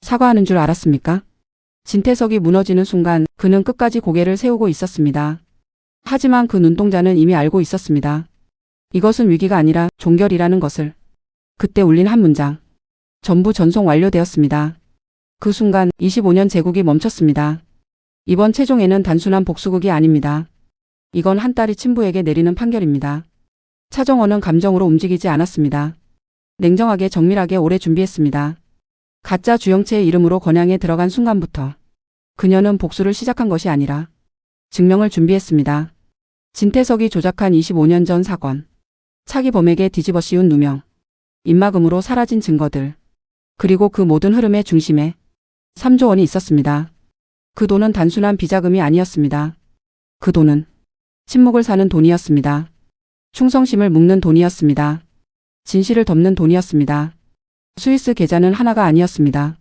사과하는 줄 알았습니까? 진태석이 무너지는 순간 그는 끝까지 고개를 세우고 있었습니다. 하지만 그 눈동자는 이미 알고 있었습니다. 이것은 위기가 아니라 종결이라는 것을. 그때 울린 한 문장. 전부 전송 완료되었습니다. 그 순간 25년 제국이 멈췄습니다. 이번 최종에는 단순한 복수극이 아닙니다. 이건 한 딸이 친부에게 내리는 판결입니다. 차정원은 감정으로 움직이지 않았습니다. 냉정하게 정밀하게 오래 준비했습니다. 가짜 주영채의 이름으로 건양에 들어간 순간부터 그녀는 복수를 시작한 것이 아니라 증명을 준비했습니다. 진태석이 조작한 25년 전 사건, 차기 범에게 뒤집어 씌운 누명, 입막음으로 사라진 증거들, 그리고 그 모든 흐름의 중심에 3조 원이 있었습니다. 그 돈은 단순한 비자금이 아니었습니다. 그 돈은 침묵을 사는 돈이었습니다. 충성심을 묶는 돈이었습니다. 진실을 덮는 돈이었습니다. 스위스 계좌는 하나가 아니었습니다.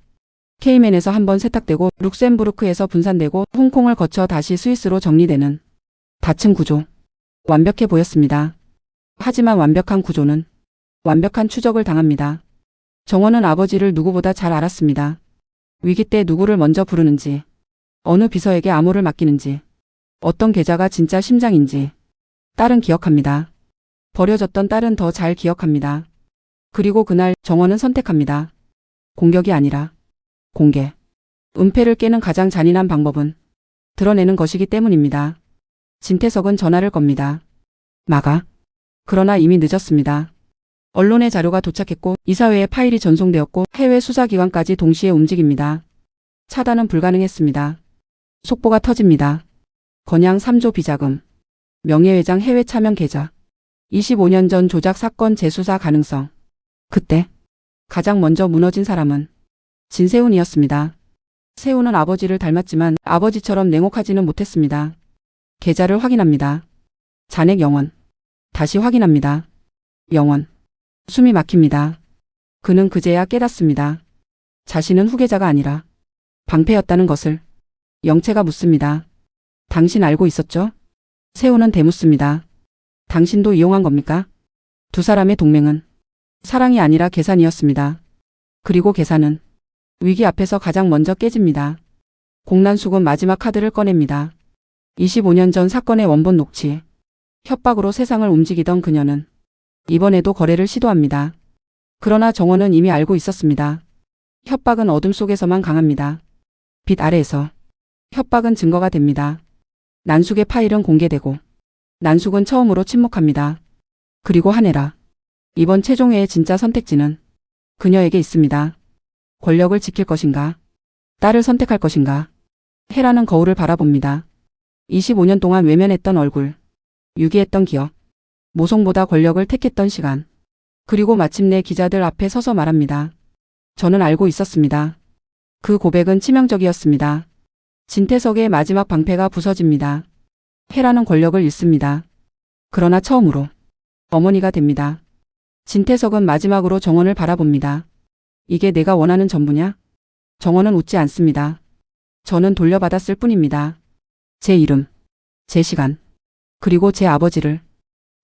케이맨에서 한번 세탁되고 룩셈부르크에서 분산되고 홍콩을 거쳐 다시 스위스로 정리되는 다층 구조. 완벽해 보였습니다. 하지만 완벽한 구조는 완벽한 추적을 당합니다. 정원은 아버지를 누구보다 잘 알았습니다. 위기 때 누구를 먼저 부르는지, 어느 비서에게 암호를 맡기는지, 어떤 계좌가 진짜 심장인지. 딸은 기억합니다. 버려졌던 딸은 더 잘 기억합니다. 그리고 그날 정원은 선택합니다. 공격이 아니라 공개. 은폐를 깨는 가장 잔인한 방법은 드러내는 것이기 때문입니다. 진태석은 전화를 겁니다. 막아. 그러나 이미 늦었습니다. 언론의 자료가 도착했고 이사회의 파일이 전송되었고 해외 수사기관까지 동시에 움직입니다. 차단은 불가능했습니다. 속보가 터집니다. 건양 3조 비자금, 명예회장 해외 차명 계좌, 25년 전 조작 사건 재수사 가능성. 그때 가장 먼저 무너진 사람은 진세훈이었습니다. 세훈은 아버지를 닮았지만 아버지처럼 냉혹하지는 못했습니다. 계좌를 확인합니다. 잔액 0원. 다시 확인합니다. 0원. 숨이 막힙니다. 그는 그제야 깨닫습니다. 자신은 후계자가 아니라 방패였다는 것을. 영채가 묻습니다. 당신 알고 있었죠? 세훈은 대묻습니다. 당신도 이용한 겁니까? 두 사람의 동맹은 사랑이 아니라 계산이었습니다. 그리고 계산은 위기 앞에서 가장 먼저 깨집니다. 공난숙은 마지막 카드를 꺼냅니다. 25년 전 사건의 원본 녹취. 협박으로 세상을 움직이던 그녀는 이번에도 거래를 시도합니다. 그러나 정원은 이미 알고 있었습니다. 협박은 어둠 속에서만 강합니다. 빛 아래에서 협박은 증거가 됩니다. 난숙의 파일은 공개되고 난숙은 처음으로 침묵합니다. 그리고 한혜라. 이번 최종회의 진짜 선택지는 그녀에게 있습니다. 권력을 지킬 것인가? 딸을 선택할 것인가? 헤라는 거울을 바라봅니다. 25년 동안 외면했던 얼굴, 유기했던 기억, 모성보다 권력을 택했던 시간. 그리고 마침내 기자들 앞에 서서 말합니다. 저는 알고 있었습니다. 그 고백은 치명적이었습니다. 진태석의 마지막 방패가 부서집니다. 헤라는 권력을 잃습니다. 그러나 처음으로 어머니가 됩니다. 진태석은 마지막으로 정원을 바라봅니다. 이게 내가 원하는 전부냐? 정원은 웃지 않습니다. 저는 돌려받았을 뿐입니다. 제 이름, 제 시간, 그리고 제 아버지를.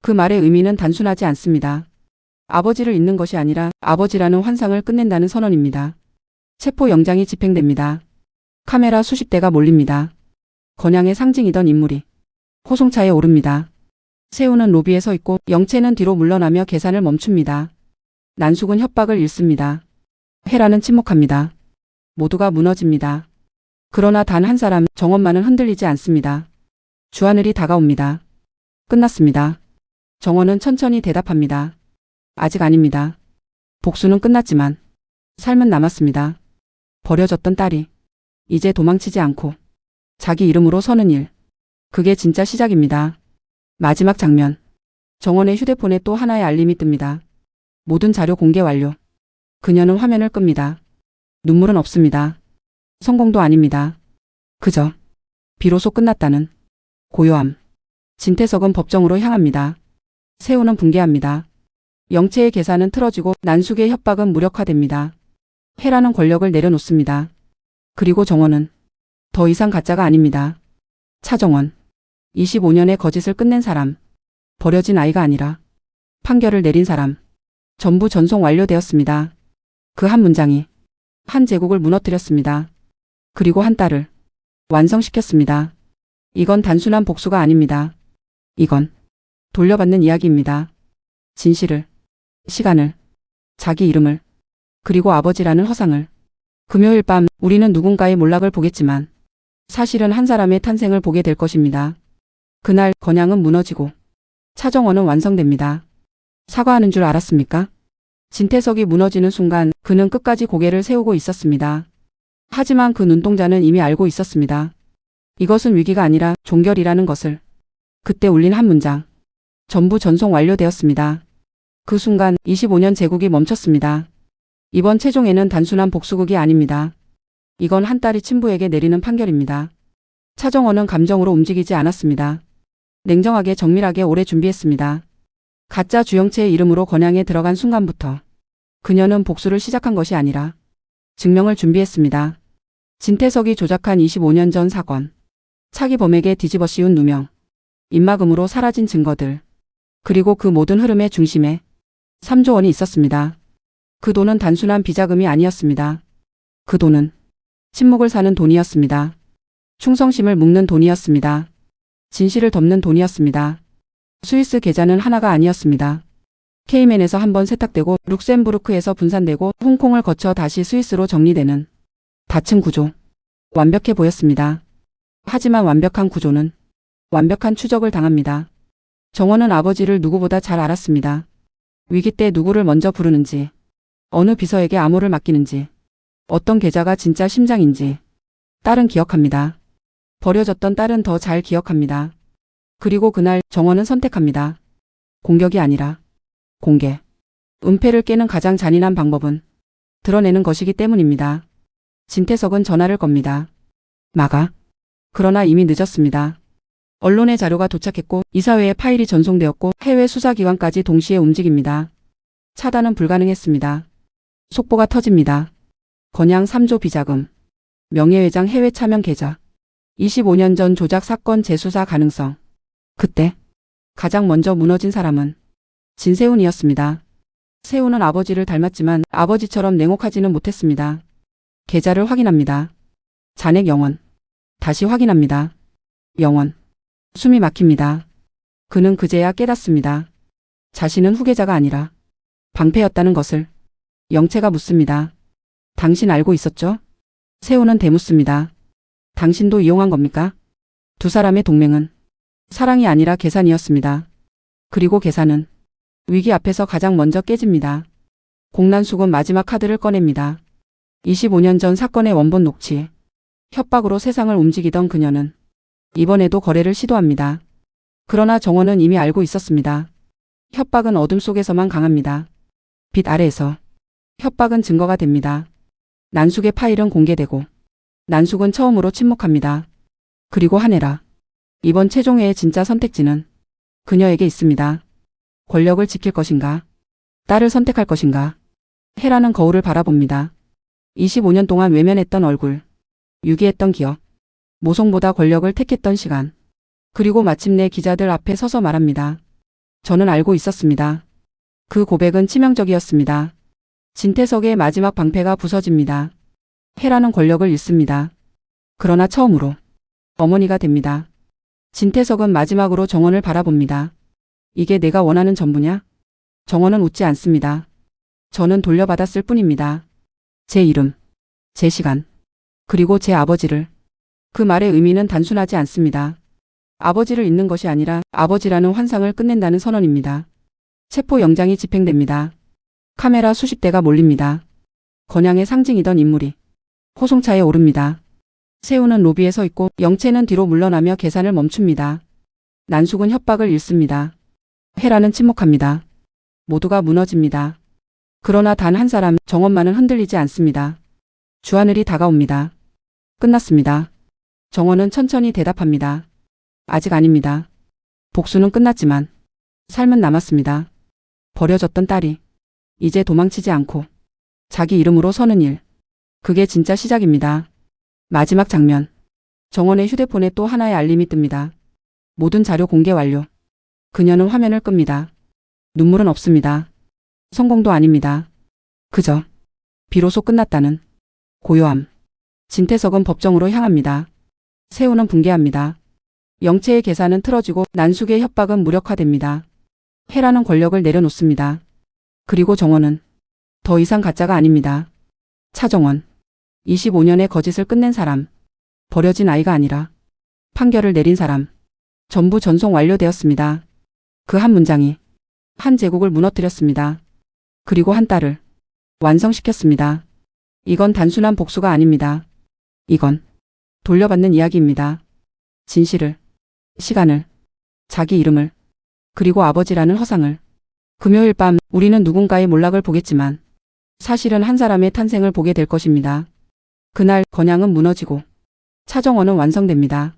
그 말의 의미는 단순하지 않습니다. 아버지를 잊는 것이 아니라 아버지라는 환상을 끝낸다는 선언입니다. 체포 영장이 집행됩니다. 카메라 수십 대가 몰립니다. 건양의 상징이던 인물이 호송차에 오릅니다. 세훈은 로비에 서 있고 영채는 뒤로 물러나며 계산을 멈춥니다. 난숙은 협박을 잃습니다. 헤라는 침묵합니다. 모두가 무너집니다. 그러나 단 한 사람, 정원만은 흔들리지 않습니다. 주하늘이 다가옵니다. 끝났습니다. 정원은 천천히 대답합니다. 아직 아닙니다. 복수는 끝났지만 삶은 남았습니다. 버려졌던 딸이 이제 도망치지 않고 자기 이름으로 서는 일. 그게 진짜 시작입니다. 마지막 장면. 정원의 휴대폰에 또 하나의 알림이 뜹니다. 모든 자료 공개 완료. 그녀는 화면을 끕니다. 눈물은 없습니다. 성공도 아닙니다. 그저 비로소 끝났다는 고요함. 진태석은 법정으로 향합니다. 세훈은 붕괴합니다. 영채의 계산은 틀어지고 난숙의 협박은 무력화됩니다. 헤라는 권력을 내려놓습니다. 그리고 정원은 더 이상 가짜가 아닙니다. 차정원. 25년의 거짓을 끝낸 사람. 버려진 아이가 아니라 판결을 내린 사람. 전부 전송 완료되었습니다. 그 한 문장이 한 제국을 무너뜨렸습니다. 그리고 한 딸을 완성시켰습니다. 이건 단순한 복수가 아닙니다. 이건 돌려받는 이야기입니다. 진실을, 시간을, 자기 이름을, 그리고 아버지라는 허상을. 금요일 밤 우리는 누군가의 몰락을 보겠지만 사실은 한 사람의 탄생을 보게 될 것입니다. 그날 건양은 무너지고 차정원은 완성됩니다. 사과하는 줄 알았습니까? 진태석이 무너지는 순간 그는 끝까지 고개를 세우고 있었습니다. 하지만 그 눈동자는 이미 알고 있었습니다. 이것은 위기가 아니라 종결이라는 것을. 그때 울린 한 문장. 전부 전송 완료되었습니다. 그 순간 25년 제국이 멈췄습니다. 이번 최종에는 단순한 복수극이 아닙니다. 이건 한 딸이 친부에게 내리는 판결입니다. 차정원은 감정으로 움직이지 않았습니다. 냉정하게 정밀하게 오래 준비했습니다. 가짜 주영채의 이름으로 건양에 들어간 순간부터 그녀는 복수를 시작한 것이 아니라 증명을 준비했습니다. 진태석이 조작한 25년 전 사건, 차기 범에게 뒤집어 씌운 누명, 입막음으로 사라진 증거들, 그리고 그 모든 흐름의 중심에 3조 원이 있었습니다. 그 돈은 단순한 비자금이 아니었습니다. 그 돈은 침묵을 사는 돈이었습니다. 충성심을 묶는 돈이었습니다. 진실을 덮는 돈이었습니다. 스위스 계좌는 하나가 아니었습니다. 케이맨에서 한번 세탁되고 룩셈부르크에서 분산되고 홍콩을 거쳐 다시 스위스로 정리되는 다층 구조. 완벽해 보였습니다. 하지만 완벽한 구조는 완벽한 추적을 당합니다. 정원은 아버지를 누구보다 잘 알았습니다. 위기 때 누구를 먼저 부르는지, 어느 비서에게 암호를 맡기는지, 어떤 계좌가 진짜 심장인지. 딸은 기억합니다. 버려졌던 딸은 더 잘 기억합니다. 그리고 그날 정원은 선택합니다. 공격이 아니라 공개. 은폐를 깨는 가장 잔인한 방법은 드러내는 것이기 때문입니다. 진태석은 전화를 겁니다. 막아. 그러나 이미 늦었습니다. 언론의 자료가 도착했고 이사회의 파일이 전송되었고 해외 수사기관까지 동시에 움직입니다. 차단은 불가능했습니다. 속보가 터집니다. 건양 3조 비자금, 명예회장 해외 차명 계좌, 25년 전 조작 사건 재수사 가능성. 그때 가장 먼저 무너진 사람은 진세훈이었습니다. 세훈은 아버지를 닮았지만 아버지처럼 냉혹하지는 못했습니다. 계좌를 확인합니다. 잔액 0원. 다시 확인합니다. 0원. 숨이 막힙니다. 그는 그제야 깨닫습니다. 자신은 후계자가 아니라 방패였다는 것을. 영채가 묻습니다. 당신 알고 있었죠? 세훈은 대묻습니다. 당신도 이용한 겁니까? 두 사람의 동맹은 사랑이 아니라 계산이었습니다. 그리고 계산은 위기 앞에서 가장 먼저 깨집니다. 공난숙은 마지막 카드를 꺼냅니다. 25년 전 사건의 원본 녹취. 협박으로 세상을 움직이던 그녀는 이번에도 거래를 시도합니다. 그러나 정원은 이미 알고 있었습니다. 협박은 어둠 속에서만 강합니다. 빛 아래에서 협박은 증거가 됩니다. 난숙의 파일은 공개되고 난숙은 처음으로 침묵합니다. 그리고 한혜라. 이번 최종회의 진짜 선택지는 그녀에게 있습니다. 권력을 지킬 것인가? 딸을 선택할 것인가? 헤라는 거울을 바라봅니다. 25년 동안 외면했던 얼굴, 유기했던 기억, 모성보다 권력을 택했던 시간. 그리고 마침내 기자들 앞에 서서 말합니다. 저는 알고 있었습니다. 그 고백은 치명적이었습니다. 진태석의 마지막 방패가 부서집니다. 헤라는 권력을 잃습니다. 그러나 처음으로 어머니가 됩니다. 진태석은 마지막으로 정원을 바라봅니다. 이게 내가 원하는 전부냐? 정원은 웃지 않습니다. 저는 돌려받았을 뿐입니다. 제 이름, 제 시간, 그리고 제 아버지를. 그 말의 의미는 단순하지 않습니다. 아버지를 잊는 것이 아니라 아버지라는 환상을 끝낸다는 선언입니다. 체포영장이 집행됩니다. 카메라 수십 대가 몰립니다. 건양의 상징이던 인물이 호송차에 오릅니다. 세훈은 로비에 서 있고 영채는 뒤로 물러나며 계산을 멈춥니다. 난숙은 협박을 잃습니다. 헤라는 침묵합니다. 모두가 무너집니다. 그러나 단 한 사람, 정원만은 흔들리지 않습니다. 주하늘이 다가옵니다. 끝났습니다. 정원은 천천히 대답합니다. 아직 아닙니다. 복수는 끝났지만 삶은 남았습니다. 버려졌던 딸이 이제 도망치지 않고 자기 이름으로 서는 일. 그게 진짜 시작입니다. 마지막 장면. 정원의 휴대폰에 또 하나의 알림이 뜹니다. 모든 자료 공개 완료. 그녀는 화면을 끕니다. 눈물은 없습니다. 성공도 아닙니다. 그저 비로소 끝났다는 고요함. 진태석은 법정으로 향합니다. 세우는 붕괴합니다. 영채의 계산은 틀어지고 난숙의 협박은 무력화됩니다. 해라는 권력을 내려놓습니다. 그리고 정원은 더 이상 가짜가 아닙니다. 차정원. 25년의 거짓을 끝낸 사람. 버려진 아이가 아니라 판결을 내린 사람. 전부 전송 완료되었습니다. 그 한 문장이 한 제국을 무너뜨렸습니다. 그리고 한 딸을 완성시켰습니다. 이건 단순한 복수가 아닙니다. 이건 돌려받는 이야기입니다. 진실을, 시간을, 자기 이름을, 그리고 아버지라는 허상을. 금요일 밤 우리는 누군가의 몰락을 보겠지만 사실은 한 사람의 탄생을 보게 될 것입니다. 그날 건양은 무너지고 차정원은 완성됩니다.